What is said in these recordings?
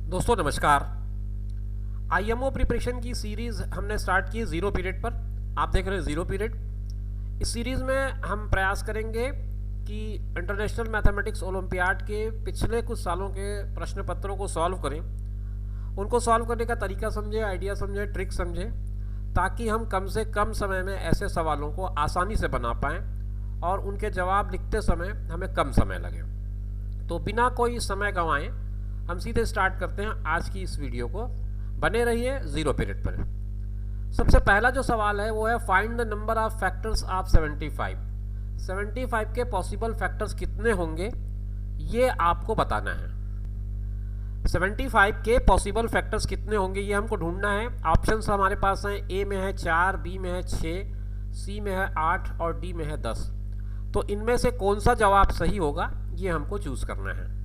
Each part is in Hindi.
दोस्तों नमस्कार। आईएमओ प्रिपरेशन की सीरीज़ हमने स्टार्ट की ज़ीरो पीरियड पर। आप देख रहे हैं ज़ीरो पीरियड। इस सीरीज़ में हम प्रयास करेंगे कि इंटरनेशनल मैथमेटिक्स ओलंपियाड के पिछले कुछ सालों के प्रश्न पत्रों को सॉल्व करें, उनको सॉल्व करने का तरीका समझें, आइडिया समझें, ट्रिक समझें, ताकि हम कम से कम समय में ऐसे सवालों को आसानी से बना पाएँ और उनके जवाब लिखते समय हमें कम समय लगे। तो बिना कोई समय गंवाएं हम सीधे स्टार्ट करते हैं आज की इस वीडियो को। बने रहिए ज़ीरो पीरियड पर। सबसे पहला जो सवाल है वो है find the number of factors of 75। 75 के पॉसिबल फैक्टर्स कितने होंगे ये आपको बताना है। 75 के पॉसिबल फैक्टर्स कितने होंगे ये हमको ढूंढना है। ऑप्शंस हमारे पास हैं, ए में है 4, बी में है 6, सी में है 8 और डी में है 10। तो इनमें से कौन सा जवाब सही होगा ये हमको चूज़ करना है।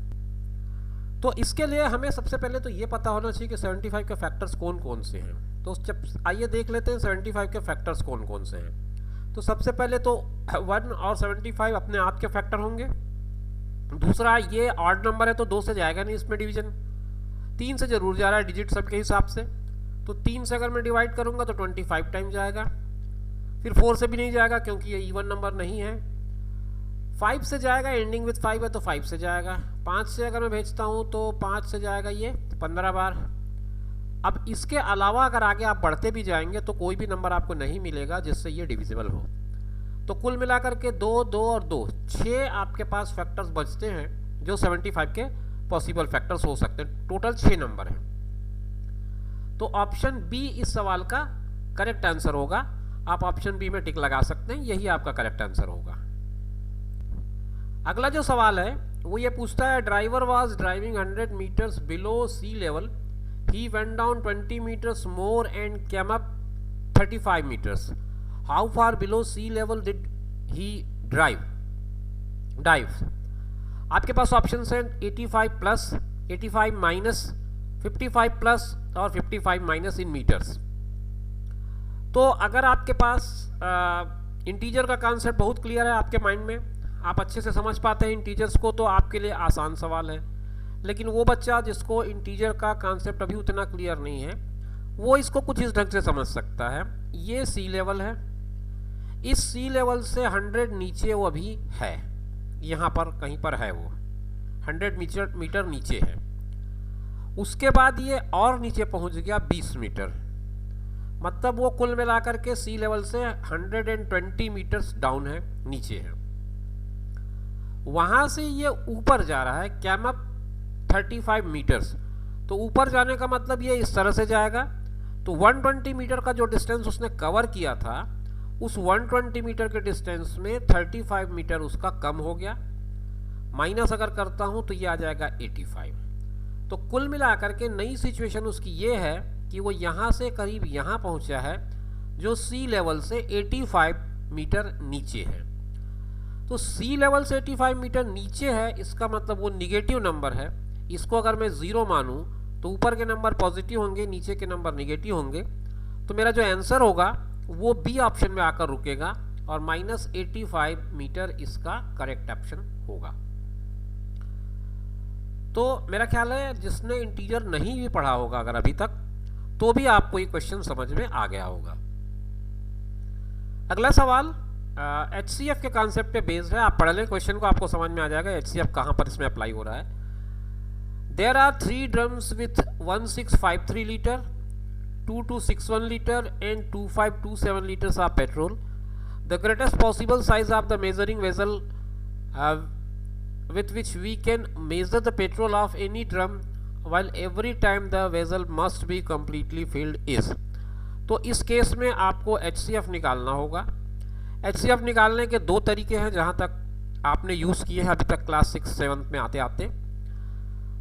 तो इसके लिए हमें सबसे पहले तो ये पता होना चाहिए कि 75 के फैक्टर्स कौन कौन से हैं। तो जब आइए देख लेते हैं 75 के फैक्टर्स कौन कौन से हैं। तो सबसे पहले तो 1 और 75 अपने आप के फैक्टर होंगे। दूसरा, ये ऑड नंबर है तो 2 से जाएगा नहीं इसमें डिवीजन, 3 से जरूर जा रहा है डिजिट सब के हिसाब से। तो 3 से अगर मैं डिवाइड करूँगा तो 25 टाइम जाएगा। फिर 4 से भी नहीं जाएगा क्योंकि ये इवन नंबर नहीं है। 5 से जाएगा, एंडिंग विथ 5 है तो 5 से जाएगा। 5 से अगर मैं भेजता हूँ तो 5 से जाएगा ये 15 बार। अब इसके अलावा अगर आगे आप बढ़ते भी जाएंगे तो कोई भी नंबर आपको नहीं मिलेगा जिससे ये डिविजिबल हो। तो कुल मिलाकर के 2, 2 और 2, 6 आपके पास फैक्टर्स बचते हैं जो 75 के पॉसिबल फैक्टर्स हो सकते हैं। टोटल 6 नंबर हैं। तो ऑप्शन बी इस सवाल का करेक्ट आंसर होगा। आप ऑप्शन बी में टिक लगा सकते हैं, यही आपका करेक्ट आंसर होगा। अगला जो सवाल है वो ये पूछता है, driver was driving 100 meters below sea level, he went down 20 meters more and came up 35 meters. How far below sea level did he dive. आपके पास ऑप्शन हैं 85 प्लस, 85 माइनस, 55 प्लस और 55 माइनस इन मीटर्स। तो अगर आपके पास इंटीजर का कॉन्सेप्ट बहुत क्लियर है आपके माइंड में, आप अच्छे से समझ पाते हैं इंटीजर्स को, तो आपके लिए आसान सवाल है। लेकिन वो बच्चा जिसको इंटीजर का कॉन्सेप्ट अभी उतना क्लियर नहीं है वो इसको कुछ इस ढंग से समझ सकता है। ये सी लेवल है, इस सी लेवल से 100 नीचे वो अभी है, यहाँ पर कहीं पर है, वो 100 मीटर नीचे है। उसके बाद ये और नीचे पहुँच गया 20 मीटर, मतलब वो कुल मिलाकर के सी लेवल से 120 मीटर्स डाउन है, नीचे है। वहां से ये ऊपर जा रहा है, कैम अप 35 मीटर्स। तो ऊपर जाने का मतलब ये इस तरह से जाएगा। तो 120 मीटर का जो डिस्टेंस उसने कवर किया था, उस 120 मीटर के डिस्टेंस में 35 मीटर उसका कम हो गया। माइनस अगर करता हूं तो ये आ जाएगा 85। तो कुल मिलाकर के नई सिचुएशन उसकी ये है कि वो यहां से करीब यहां पहुंचा है, जो सी लेवल से 85 मीटर नीचे है। तो सी लेवल से 85 मीटर नीचे है, इसका मतलब वो निगेटिव नंबर है। इसको अगर मैं 0 मानूं तो ऊपर के नंबर पॉजिटिव होंगे, नीचे के नंबर निगेटिव होंगे। तो मेरा जो आंसर होगा वो बी ऑप्शन में आकर रुकेगा और -85 मीटर इसका करेक्ट ऑप्शन होगा। तो मेरा ख्याल है जिसने इंटीजर नहीं भी पढ़ा होगा अगर अभी तक, तो भी आपको ये क्वेश्चन समझ में आ गया होगा। अगला सवाल HCF के कॉन्सेप्ट पे बेस्ड है। आप पढ़ लें क्वेश्चन को, आपको समझ में आ जाएगा HCF कहाँ पर इसमें अप्लाई हो रहा है। There are 3 drums with 1653 litre, 2261 litre and 2527 litres of petrol. The greatest possible size of the measuring vessel with which we can measure the petrol of any drum while every time the vessel must be completely filled is। तो इस केस में आपको HCF निकालना होगा। HCF निकालने के 2 तरीके हैं जहाँ तक आपने यूज़ किए हैं अभी तक क्लास 6, 7 में आते आते।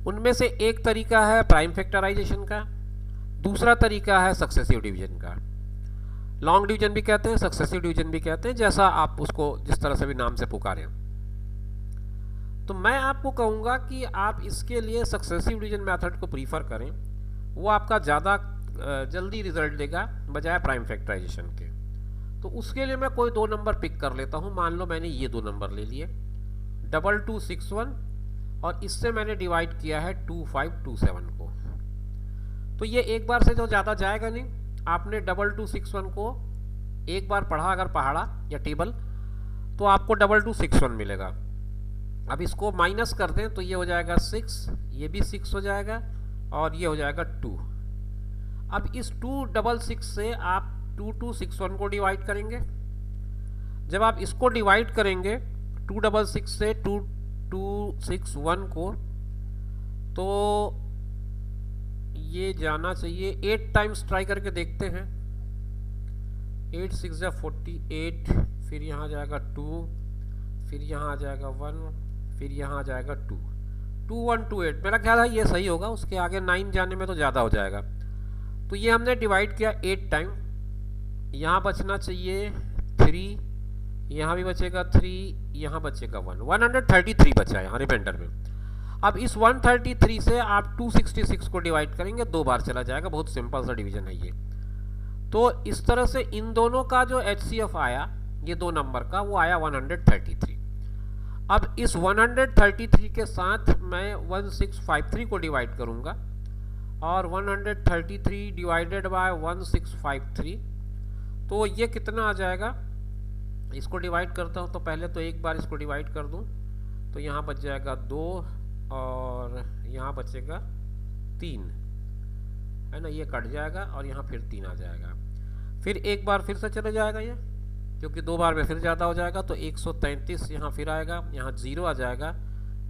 उनमें से एक तरीका है प्राइम फैक्टराइजेशन का, दूसरा तरीका है सक्सेसिव डिवीजन का। लॉन्ग डिवीजन भी कहते हैं, सक्सेसिव डिवीजन भी कहते हैं, जैसा आप उसको जिस तरह से भी नाम से पुकारें। तो मैं आपको कहूँगा कि आप इसके लिए सक्सेसिव डिवीजन मेथड को प्रीफर करें, वो आपका ज़्यादा जल्दी रिजल्ट देगा बजाय प्राइम फैक्टराइजेशन के। तो उसके लिए मैं कोई 2 नंबर पिक कर लेता हूँ। मान लो मैंने ये 2 नंबर ले लिए, 2261 और इससे मैंने डिवाइड किया है 2527 को। तो ये एक बार से जो ज़्यादा जाएगा नहीं। आपने 2261 को एक बार पढ़ा अगर पहाड़ा या टेबल, तो आपको 2261 मिलेगा। अब इसको माइनस कर दें तो ये हो जाएगा 6, ये भी 6 हो जाएगा और ये हो जाएगा 2। अब इस 266 से आप 2261 को डिवाइड करेंगे। जब आप इसको डिवाइड करेंगे 266 से 2261 को, तो ये जाना चाहिए 8 टाइम्स। ट्राई करके देखते हैं। 8 6 जा 48, फिर यहाँ आ जाएगा 2, फिर यहाँ आ जाएगा 1, फिर यहाँ आ जाएगा 2, 2128। मेरा ख्याल है ये सही होगा, उसके आगे 9 जाने में तो ज़्यादा हो जाएगा। तो ये हमने डिवाइड किया 8 टाइम। यहाँ बचना चाहिए 3, यहाँ भी बचेगा 3, यहाँ बचेगा 1, 133 बचा है यहाँ रिमाइंडर में। अब इस 133 से आप 266 को डिवाइड करेंगे, 2 बार चला जाएगा। बहुत सिंपल सा डिवीजन है ये। तो इस तरह से इन दोनों का जो HCF आया, ये 2 नंबर का, वो आया 133। अब इस 133 के साथ मैं 1653 को डिवाइड करूंगा, और 133 डिवाइडेड बाय 1653, तो ये कितना आ जाएगा। इसको डिवाइड करता हूँ तो पहले तो एक बार इसको डिवाइड कर दूँ, तो यहाँ बच जाएगा 2 और यहाँ बचेगा 3, है ना। ये कट जाएगा और यहाँ फिर 3 आ जाएगा। फिर एक बार फिर से चले जाएगा ये, क्योंकि 2 बार में फिर ज़्यादा हो जाएगा। तो 133 यहाँ फिर आएगा, यहाँ 0 आ जाएगा,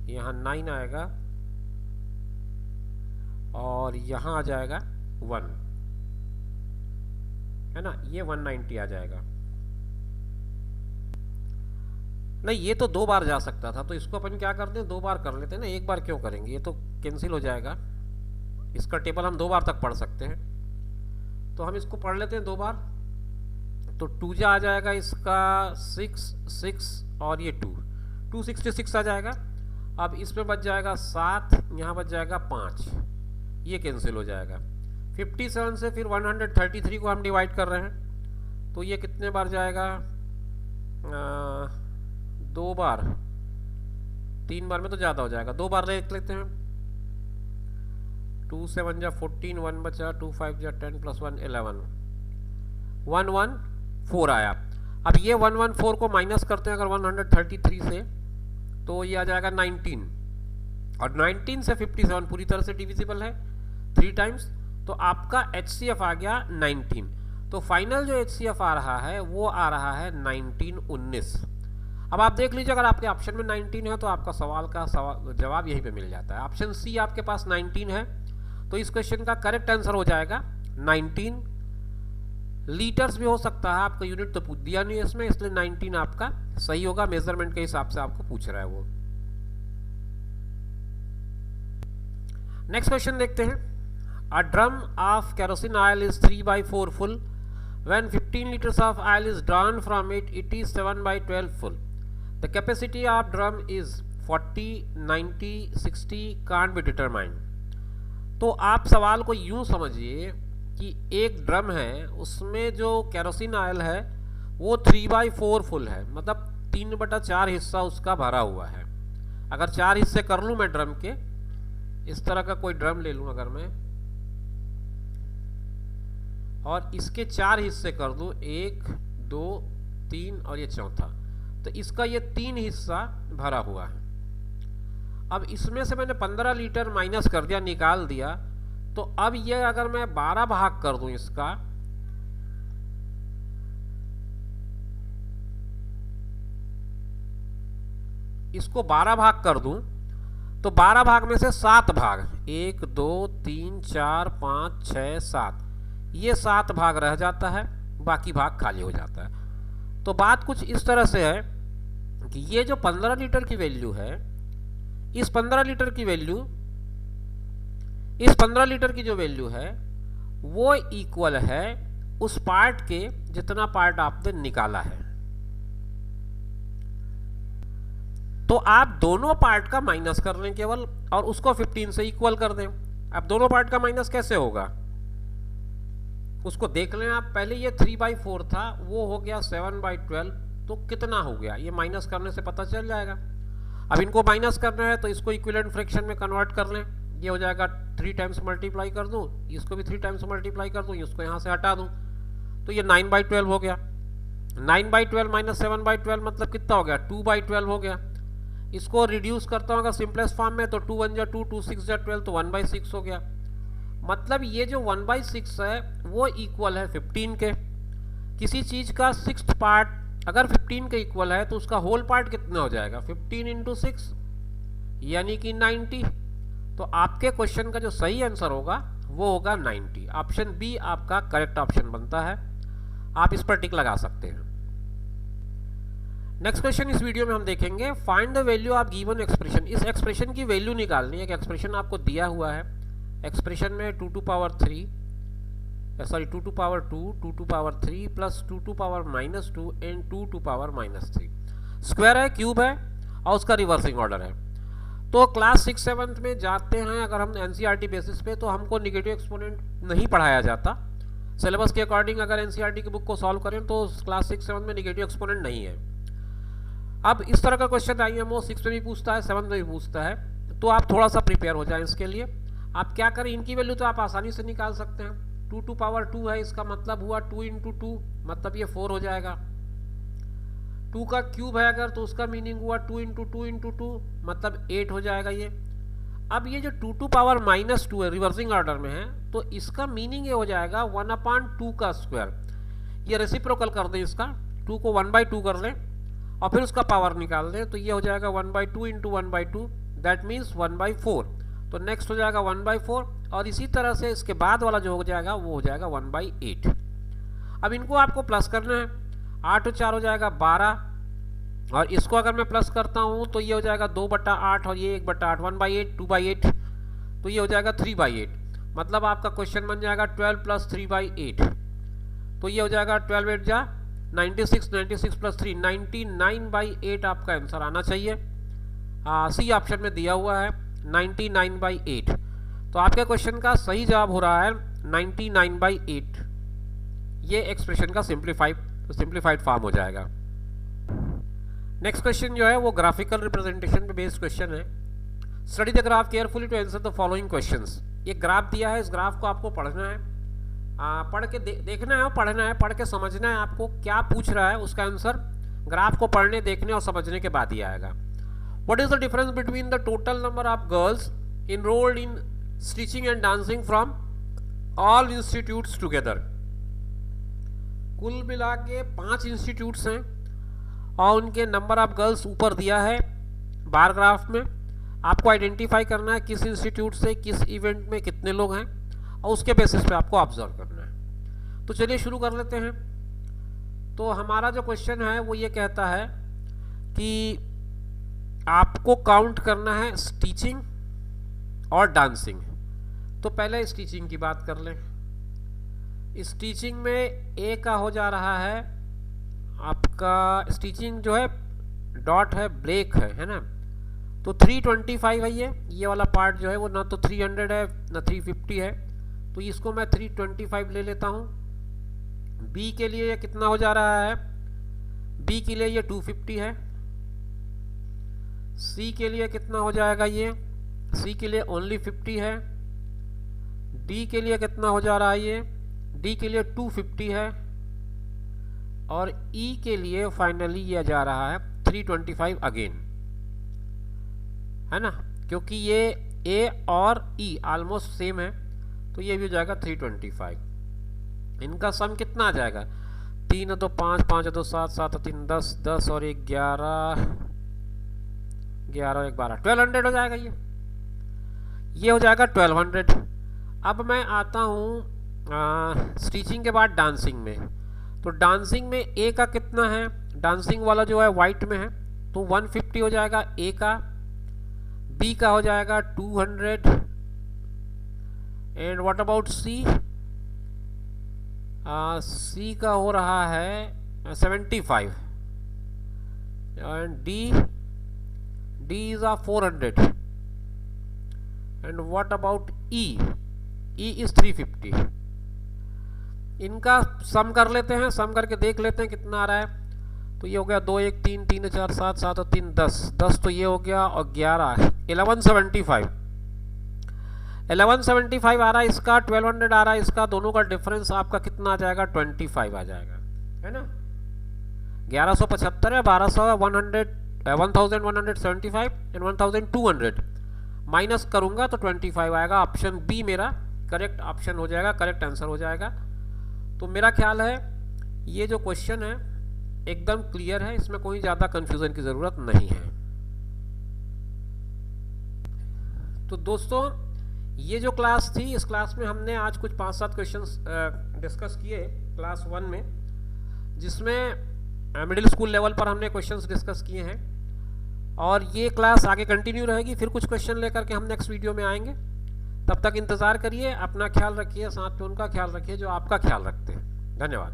यहाँ 9 आएगा और यहाँ आ जाएगा 1, है ना। ये 190 आ जाएगा। नहीं, ये तो 2 बार जा सकता था, तो इसको अपन क्या करते हैं, 2 बार कर लेते हैं ना। एक बार क्यों करेंगे, ये तो कैंसिल हो जाएगा। इसका टेबल हम 2 बार तक पढ़ सकते हैं, तो हम इसको पढ़ लेते हैं 2 बार। तो 2 जा आ जाएगा इसका 6 और ये 266 आ जाएगा। अब इसमें बच जाएगा 7, यहाँ बच जाएगा 5, ये कैंसिल हो जाएगा। 57 से फिर 133 को हम डिवाइड कर रहे हैं, तो ये कितने बार जाएगा, 2 बार। 3 बार में तो ज़्यादा हो जाएगा, 2 बार देख लेते हैं। 2 7 जा 14, 1 बचा, 2 5 जा 10 + 1 11, 114 आया। अब ये 114 को माइनस करते हैं अगर 133 से, तो ये आ जाएगा 19, और 19 से 57 पूरी तरह से डिविजिबल है 3 टाइम्स, तो आपका HCF आ गया 19। तो फाइनल जो HCF आ रहा है वो आ रहा है 1919। अब आप देख लीजिए, अगर आपके ऑप्शन में 19 है तो आपका सवाल का जवाब यहीं पे मिल जाता है। ऑप्शन सी आपके पास 19 है, तो इस क्वेश्चन का करेक्ट आंसर हो जाएगा 19 लीटर्स। भी हो सकता है, आपका यूनिट तो पूछ दिया नहीं इसमें, इसलिए 19 आपका सही होगा। मेजरमेंट के हिसाब से आपको पूछ रहा है वो। नेक्स्ट क्वेश्चन देखते हैं। A drum of kerosene oil is 3/4 full. When 15 liters of oil is drawn from it, it is 7/12 full. The capacity of drum is 40, 90, 60, can't be determined. तो आप सवाल को यूं समझिए कि एक ड्रम है, उसमें जो केरोसिन ऑयल है वो 3/4 फुल है, मतलब 3/4 हिस्सा उसका भरा हुआ है। अगर 4 हिस्से कर लूँ मैं ड्रम के, इस तरह का कोई ड्रम ले लूँ अगर मैं, और इसके 4 हिस्से कर दूँ, 1 2 3 और ये चौथा, तो इसका ये 3 हिस्सा भरा हुआ है। अब इसमें से मैंने 15 लीटर माइनस कर दिया, निकाल दिया, तो अब ये अगर मैं 12 भाग कर दूं इसका, इसको 12 भाग कर दूं, तो 12 भाग में से 7 भाग, 1 2 3 4 5 6 7, ये 7 भाग रह जाता है, बाकी भाग खाली हो जाता है। तो बात कुछ इस तरह से है कि ये जो 15 लीटर की वैल्यू है, इस 15 लीटर की वैल्यू, इस 15 लीटर की जो वैल्यू है वो इक्वल है उस पार्ट के जितना पार्ट आपने निकाला है। तो आप दोनों पार्ट का माइनस कर लें केवल, और उसको 15 से इक्वल कर दें। अब दोनों पार्ट का माइनस कैसे होगा उसको देख लें आप। पहले ये 3/4 था, वो हो गया 7/12, तो कितना हो गया ये माइनस करने से पता चल जाएगा। अब इनको माइनस करना है तो इसको इक्विवेलेंट फ्रैक्शन में कन्वर्ट कर लें, ये हो जाएगा 3 टाइम्स मल्टीप्लाई कर दूँ, इसको भी 3 टाइम्स मल्टीप्लाई कर दूँ, इसको यहाँ से हटा दूँ, तो ये 9/12 हो गया। 9/12 माइनस 7/12 मतलब कितना हो गया, 2/12 हो गया। इसको रिड्यूस करता हूँ अगर सिंपलेस्ट फॉर्म में, तो 2 1 जा 2, 2 6 जा 12, तो 1/6 हो गया। मतलब ये जो 1/6 है वो इक्वल है 15 के। किसी चीज़ का 6th पार्ट अगर 15 के इक्वल है तो उसका होल पार्ट कितना हो जाएगा, 15 इंटू 6 यानी कि 90। तो आपके क्वेश्चन का जो सही आंसर होगा वो होगा 90। ऑप्शन बी आपका करेक्ट ऑप्शन बनता है। आप इस पर टिक लगा सकते हैं। नेक्स्ट क्वेश्चन इस वीडियो में हम देखेंगे, find the value of given expression. इस एक्सप्रेशन की वैल्यू निकालनी है। एक एक्सप्रेशन आपको दिया हुआ है, एक्सप्रेशन में 2 to power 3 sorry 2 to power 2, 2 to power 3 plus 2 to power -2 and 2 to power -3 square है, क्यूब है और उसका रिवर्सिंग ऑर्डर है। तो क्लास 6-7 में जाते हैं अगर हम एनसीईआरटी बेसिस पे, तो हमको नेगेटिव एक्सपोनेंट नहीं पढ़ाया जाता। सिलेबस के अकॉर्डिंग अगर एनसीईआरटी की बुक को सॉल्व करें तो क्लास 6-7 में नेगेटिव एक्सपोनेंट नहीं है। अब इस तरह का क्वेश्चन आईएमओ 6 में भी पूछता है, 7 में भी पूछता है, तो आप थोड़ा सा प्रिपेयर हो जाएं इसके लिए। आप क्या करें, इनकी वैल्यू तो आप आसानी से निकाल सकते हैं। 2 टू पावर 2 है, इसका मतलब हुआ 2 इंटू 2 मतलब ये 4 हो जाएगा। 2 का क्यूब है अगर तो उसका मीनिंग हुआ 2 इंटू 2 इंटू 2 मतलब 8 हो जाएगा ये। अब ये जो 2 टू पावर -2 है रिवर्सिंग ऑर्डर में है, तो इसका मीनिंग ये हो जाएगा 1/2 का स्क्वायर। ये रेसिप्रोकल कर दें, इसका 2 को 1/2 कर लें और फिर उसका पावर निकाल दें, तो ये हो जाएगा 1/2 इंटू 1/2 दैट मीन्स 1/4। तो नेक्स्ट हो जाएगा 1/4 और इसी तरह से इसके बाद वाला जो हो जाएगा वो हो जाएगा 1/8। अब इनको आपको प्लस करना है, 8 और 4 हो जाएगा 12 और इसको अगर मैं प्लस करता हूँ तो ये हो जाएगा 2/8 और ये 1/8, 1/8 2/8, तो ये हो जाएगा 3/8। मतलब आपका क्वेश्चन बन जाएगा 12 प्लस 3/8, तो ये हो जाएगा 12 8 जा 96, 96 प्लस 3 99/8 आपका आंसर आना चाहिए। सी ऑप्शन में दिया हुआ है 99/8। तो आपके क्वेश्चन का सही जवाब हो रहा है 99/8। ये एक्सप्रेशन का सिंप्लीफाइड फॉर्म हो जाएगा। नेक्स्ट क्वेश्चन जो है वो ग्राफिकल रिप्रेजेंटेशन पे बेस्ड क्वेश्चन है। Study the graph carefully to answer the following questions. ये ग्राफ दिया है, इस ग्राफ को आपको पढ़ना है, पढ़ के देखना है और पढ़ना है, पढ़ के समझना है आपको क्या पूछ रहा है, उसका आंसर ग्राफ को पढ़ने, देखने और समझने के बाद ही आएगा। What is the difference between the total number of girls enrolled in stitching and dancing from all institutes together. कुल मिला के 5 इंस्टीट्यूट्स हैं और उनके नंबर ऑफ गर्ल्स ऊपर दिया है बार ग्राफ में। आपको आइडेंटिफाई करना है किस इंस्टीट्यूट से किस इवेंट में कितने लोग हैं और उसके बेसिस पे आपको ऑब्जर्व करना है। तो चलिए शुरू कर लेते हैं। तो हमारा जो क्वेश्चन है वो ये कहता है कि आपको काउंट करना है स्टिचिंग और डांसिंग। तो पहले स्टिचिंग की बात कर लें। स्टिचिंग में ए का हो जा रहा है आपका, स्टिचिंग जो है डॉट है ब्रेक है ना, तो 325 है ये वाला पार्ट जो है वो ना तो 300 है ना 350 है, तो इसको मैं 325 ले लेता हूँ। बी के लिए ये कितना हो जा रहा है, बी के लिए ये 250 है। सी के लिए कितना हो जाएगा, ये सी के लिए ओनली 50 है। डी के लिए कितना हो जा रहा है, ये डी के लिए 250 है और ई के लिए फाइनली ये जा रहा है 325 अगेन, है ना, क्योंकि ये ए और ई ऑलमोस्ट सेम है, तो ये भी हो जाएगा 325। इनका सम कितना आ जाएगा, 3 है तो 5, 5 है तो 7, 7 है 3 10, 10 और 1 11, 11 और 1 12, 1200 हो जाएगा ये हो जाएगा 1200। अब मैं आता हूँ स्टिचिंग के बाद डांसिंग में। तो डांसिंग में ए का कितना है, डांसिंग वाला जो है वाइट में है, तो 150 हो जाएगा ए का। बी का हो जाएगा 200 एंड व्हाट अबाउट सी, सी का हो रहा है 75 and D is 400 and what about E, E is 350। इनका सम कर लेते हैं, सम करके देख लेते हैं कितना आ रहा है। तो ये हो गया 2 1 3 3 4 7 7 और 3 10, 10 तो ये हो गया और 11 1175। 1175 आ रहा है इसका, 1200 आ रहा है इसका, दोनों का डिफरेंस आपका कितना आ जाएगा, 25 आ जाएगा, है ना। 1175 है, 1200 है, 1175 एंड 1200 माइनस करूंगा तो 25 आएगा। ऑप्शन बी मेरा करेक्ट ऑप्शन हो जाएगा, करेक्ट आंसर हो जाएगा। तो मेरा ख्याल है ये जो क्वेश्चन है एकदम क्लियर है, इसमें कोई ज़्यादा कंफ्यूजन की ज़रूरत नहीं है। तो दोस्तों ये जो क्लास थी, इस क्लास में हमने आज कुछ 5-7 क्वेश्चंस डिस्कस किए क्लास 1 में, जिसमें मिडिल स्कूल लेवल पर हमने क्वेश्चंस डिस्कस किए हैं। और ये क्लास आगे कंटिन्यू रहेगी, फिर कुछ क्वेश्चन लेकर के हम नेक्स्ट वीडियो में आएंगे। तब तक इंतज़ार करिए, अपना ख्याल रखिए, साथ में उनका ख्याल रखिए जो आपका ख्याल रखते हैं। धन्यवाद।